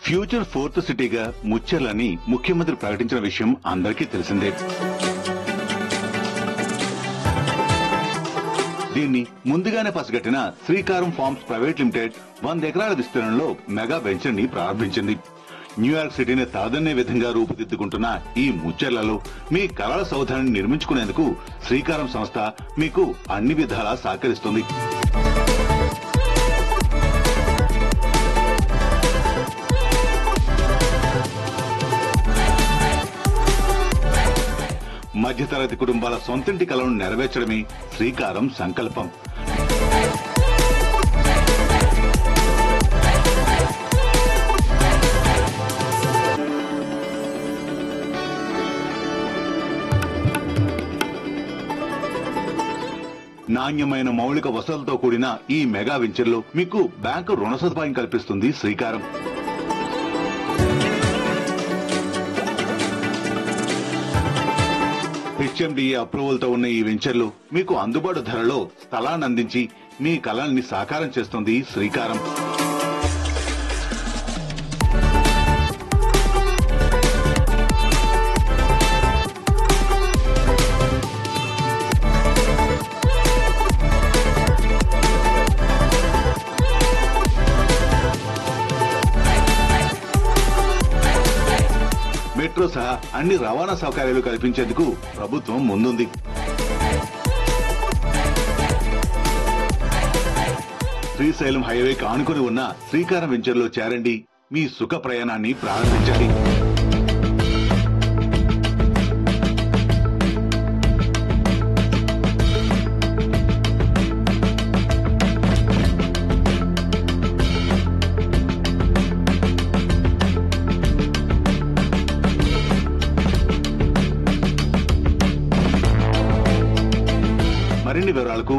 Future fourth సిటీగా ముచ్చెర్లని ముఖ్యమంత్రి ప్రకటించిన విషయం అందరికీ తెలిసిందే. దీన్ని ముందుగానే పసిగట్టిన శ్రీకారం ఫార్మ్స్ ప్రైవేట్ లిమిటెడ్ 100 ఎకరాల విస్తీర్ణంలో మెగా వెంచర్ ని ప్రారంభించింది. న్యూయార్క్ సిటీని తలదన్నే విధంగా రూపుదిద్దుకుంటున్న ఈ ముచ్చెర్లలో మీ కళల సౌధాన్ని నిర్మించుకునేందుకు శ్రీకారం సంస్థ మీకు అన్ని విధాలా సహకరిస్తుంది. మధ్యతరగతి కుటుంబాల సొంతింటి కలను నెరవేర్చడమే శ్రీకారం సంకల్పం. నాణ్యమైన మౌలిక వసతులతో కూడిన ఈ మెగా వెంచర్లో మీకు బ్యాంకు రుణ సదుపాయం కల్పిస్తుంది శ్రీకారం. హెచ్ఎండిఏ అప్రూవల్ తో ఉన్న ఈ వెంచర్లు మీకు అందుబాటు ధరలో స్థలాన్ని అందించి మీ కళల్ని సాకారం చేస్తుంది శ్రీకారం. మెట్రో సహా అన్ని రవాణా సౌకర్యాలు కల్పించేందుకు ప్రభుత్వం ముందుంది. శ్రీశైలం హైవేకి ఆనుకుని ఉన్న శ్రీకారం వెంచర్లో చేరండి, మీ సుఖ ప్రయాణాన్ని ప్రారంభించండి. మరిన్ని వివరాలకు